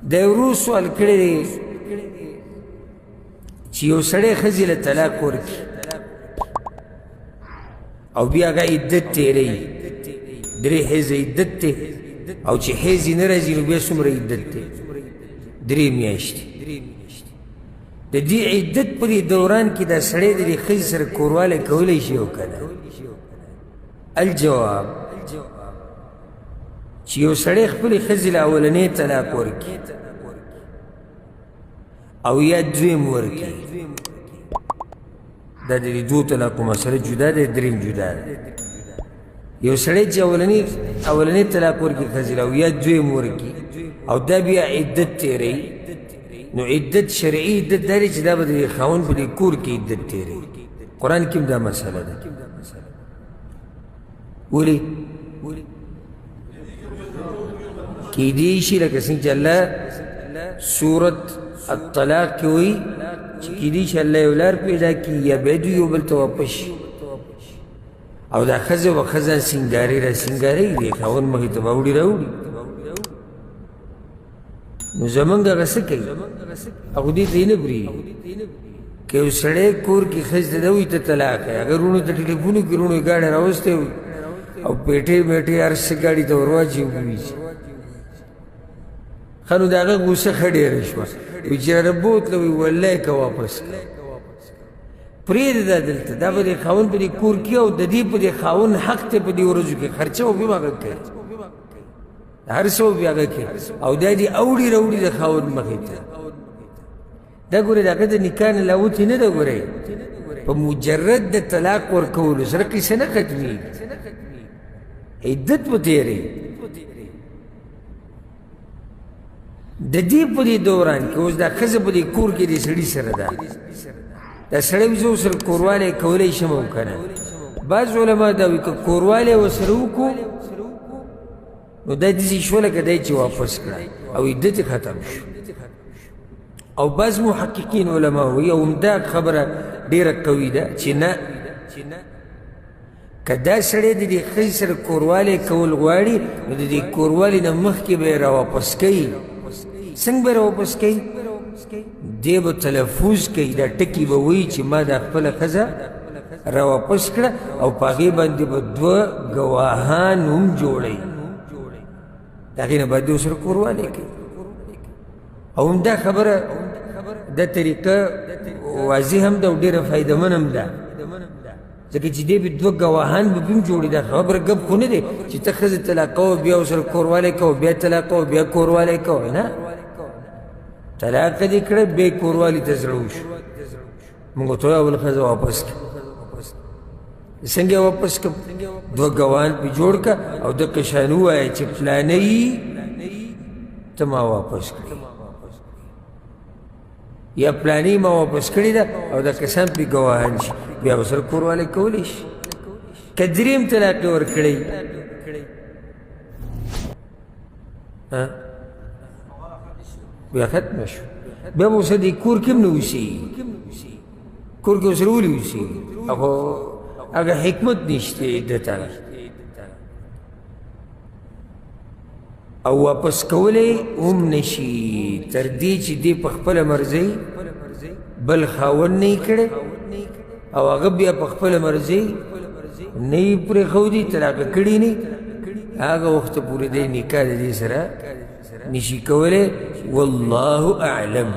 د ورو سوال کړی دی چې یو سړی ښځې له طلاق ورکړي او بیا هغه عدت تېروي 3 حیضه عدت دی او چې حیض یې نه راځي نو بیا څومره عدت دی 3 میاشتې د دې عدت په دې دوران کې دا سړی د دې ښځې سره کوروالی کولی شي او که نه الجواب چې یو سړی خپلې ښځې له اولنۍ طلاق ورکړي او یا دویم ورکړي دا د دې 2 طلاقو مسله جدا ده دریم جدا ده یو سړی چې اولنۍ طلاق ورکړي ښځې له او یا دویم ورکړي او دا بیا عدت تېروي نو عدت شرعي عدت دا دی چې دا به د خاوند په دې کور کې عدت تېروي قرآن کې هم دا مسله ده ولې کیدی شي لکه څنګه چې الله سورت الطلاق کې وایي چې کیدی شي الله یو لار پیدا کړي یا بیا دوی یو بل ته واپس شي او دا ښځه و ښځه سینګاري را سینګاري دی خاوند مخې ته به وړي راوړي نو زمونږ هغه څه کوي هغه دې ته یې نه پرېږدي که یو سړی کور کې ښځې ته ده وایي ته طلاق یې هغه وروڼو ته ټلیفون وکړي وروڼو یې ګاډی راوستی وي او پیټې میټې هر څه ګاډي ته ورواچي وویسي ښه نو د هغه غوسه ښه ډېره شوه وایي چې رانه بوتله وایي والله که واپس کړه پرېږده دا دلته دا به د خاوند په دې کور کې او د دې په دې خاوند حق دی په دې ورځو کې خرچه به هم هغه کوي هر څه به هغه کوي او دا دې اوړي راوړي د خاوند مخې ته دا ګورې د هغه د نکاح نه لاوتې نه ده ګورې په مجرد د طلاق ورکولو سره قصه نه ختمېږي عدت به تېروي د دې په دې دوران کې اوس دا ښځه په دې کور کې دې سړي سره ده دا سړی وي زه ورسره کوروالی کولی شم او که نه بعض علما دا وایي که کوروالی ورسره وکړو نو دا داسې شوه لکه دی چې واپس کړه او عدت یې ختم شو او بعض محققین علما وایي او همدا خبره ډېره قوي ده چې نه که دا سړی د دې ښځې سره کوروالی کول غواړي نو د دې کوروالي نه مخکې به یې راواپس کوي څنګه به یې راواپس کوي دی به تلفظ کوي دا ټکي به وایي چې ما دا خپله ښځه راواپس کړه او په هغې باندې به 2 ګواهان هم جوړوي د هغې نه باید ورسره کوروالی کوي او همدا خبره دا طریقه واضح هم ده او ډېره فایدهمن هم ده ځکه چې دی به 2 ګواهان به هم جوړي دا خبره ګپ خو نه دی چې ته ښځه طلاق کوه بیا ورسره کوروالی کوه بیا طلاق کوه بیا کوروالی کوه نه طلاق دې کړه بیا کوروالي ته زړه وشو موږ ورته وایو اول ښځه واپس کړه څنګه یې واپس کړم 2 ګواهان پې جوړ کړه او دقه شان ووایه چې فلانۍ ته ما واپس کړې یا پلانۍ ما واپس کړې ده او دا کسان پې ګواهان شي بیا به سره کوروالی کولی شي که درېیم طلاق یې ورکړی بیا ختمه شو بیا به ورسره دې کور کې هم نه اوسېږي کور کې ورسره ولې اوسېږي خو هغه حکمت نشته عدت هغه او واپس کولی هم نشي تر دې چې دې په خپله مرضۍ بل خاوند نه یې کړی او هغه بیا په خپله مرضۍ نه یې پرېښودي طلاقه کړي نه هغه وخته پورې دی نکاح د دې سره نشي کولی والله اعلم